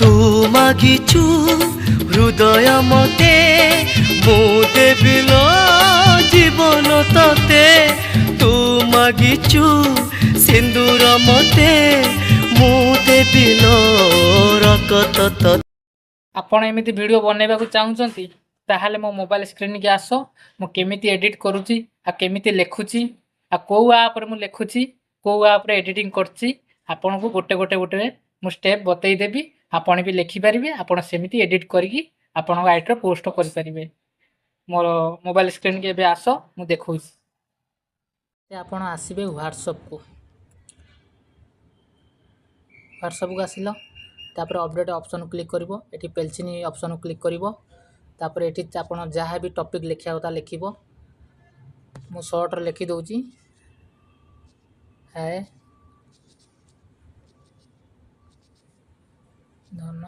तू मागिचु हृदय मते मु देबिल जीवन तते तू मागिचु सिंदूर मते मु देबिल रकत तते। आपण एमिति वीडियो बनैबा को चाहुचंती ताहाले मो मोबाइल स्क्रीन के आसो मु केमिति एडिट करूची आ केमिति लेखुची आ को आप रे मु लेखुची को आप रे एडिटिंग करची आपण को गोटे गोटे गोटे मु स्टेप बतई देबी आपण भी लिखि परिबे आपण सेमिति एडिट करिकी आपण आइट रे पोस्ट करि परिबे। मोर मोबाइल स्क्रीन के बे आसो मु देखौची ते आपण आसीबे WhatsApp को आसिलो तापर अपडेट ऑप्शन क्लिक करिवो एठी पेलचिनी ऑप्शन क्लिक करिवो तापर एठी आपण जहाँ भी टॉपिक लिखिया होता लिखिवो मु शॉर्ट रे लिखि दउची है धन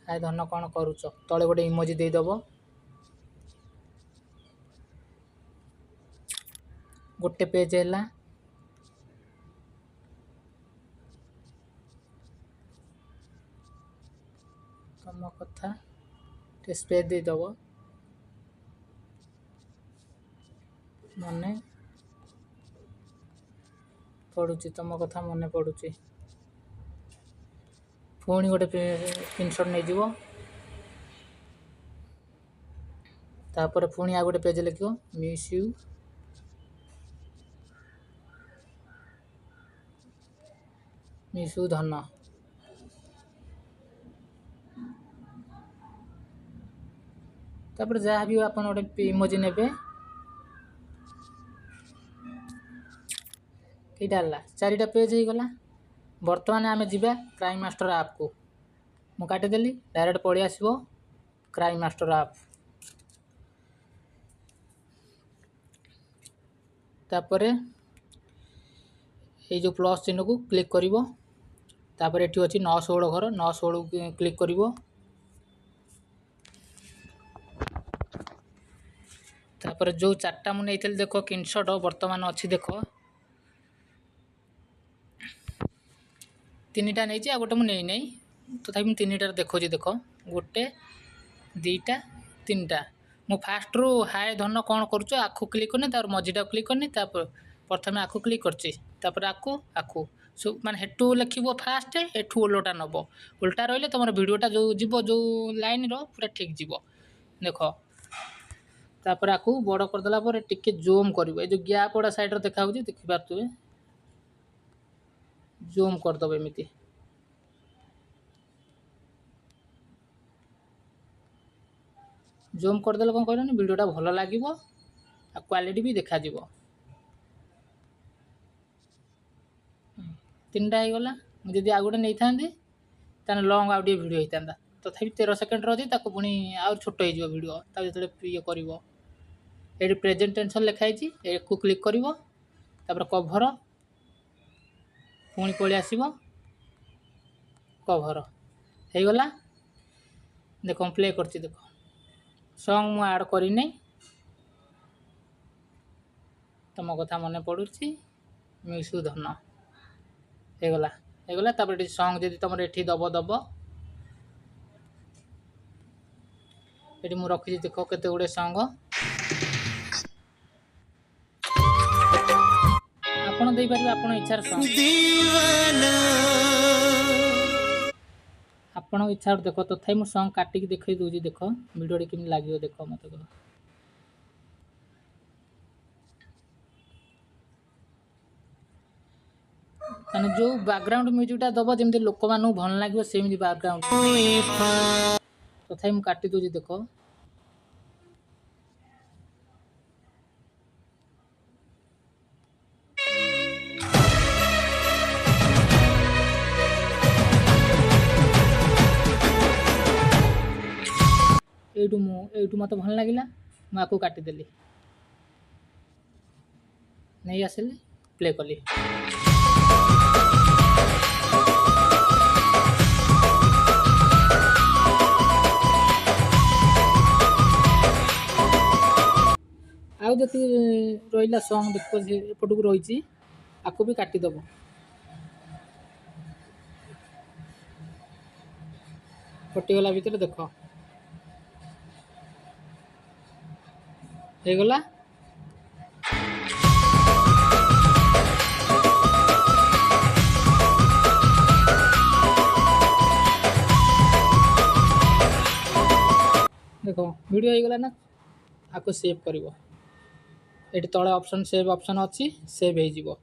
है धन कौन करूच तले गोटे इमोजी दे दबो गोटे पेज हैला तम कथा स्पेस दे दबो मने पड़ुची तम कथा मने पड़ुची पुणी गोटे स्क्रीनशॉट नहीं जीवो तापर पुणी आ गोटे पेज लिखो मिस यू धन तापर जहाँ भी आपन गोटे इमोजी नेबे डाला चारिटा पेज हो गला। बर्तमान आम जीवा क्राइम मास्टर आप को मु काटिदेली डायरेक्ट पड़ी आसो क्राइम मास्टर आप तापर ये जो प्लस चिन्ह को क्लिक करिवो तापर एठी अछि 916 घर 916 क्लिक करिवो तापर जो चारटा मु नैथिल देखो स्क्रीनशॉट वर्तमान अछि देखो तीन टा नहीं आ गोटे मुझे नहीं तथापि तीन देखो गोटे दीटा तीन टा मु फास्ट रू हाय धन कौन करुच आखु क्लिक करनी तार मझीटा क्लिक करनी प्रथम आखु क्लिक कर आखु आखु माने हेटू लिखो फास्ट एठू ओल्टा नब उल्टा रही तुम भिडटा जो जीव जो लाइन रो पूरा ठीक जीव देख तापर आखु बड़ करदेला टिके जूम कर जो गैप वाला साइड देखा देखी पारे जूम करदे एमती जूम करदे कौन कहनी वीडियोटा भल लगे क्वालिटी भी देखा तीन टा होगला मुझे आउ गोटे नहीं था लंग आउ वीडियो होता तथापि 13 सेकेंड रही पुणी आउ छोट हो वीडियो जो ये कर प्रेजेंटेशन लिखाई को क्लिक कर कभर पुणी पलि आसो कभर हो गला देख प्ले कर देख सॉन्ग मु ऐड करनी तुम कथा मन पड़ुची मिस यू धन हो गला तापर सॉन्ग जदि तुम ये दब दब ये मुझे रखी देख केते गुड़े सॉन्ग आपण दे पारे आपण इच्छार सॉन्ग आपण इच्छा देख तथापि मु सॉन्ग काटिक देखई दूजी देख वीडियो केमि लागियो देख मत कह माने जो बैकग्राउंड म्यूजिकटा दब जमी लोक मानू भल लगे सेमती बैकग्राउंड तथापि मु काटि दूजी देख एटू मत भल लगे मुझे काटिदेली नहीं आसिली प्ले कली आउ जी रहा सॉन्ग देख एपट को रही आपको भी काटिदेव कटिगला भितर देख ହେଇଗଲା। देखो वीडियो ହେଇଗଲା ना आपको सेव करिवो एटी तळे ऑप्शन सेव ऑप्शन अच्छी सेव हो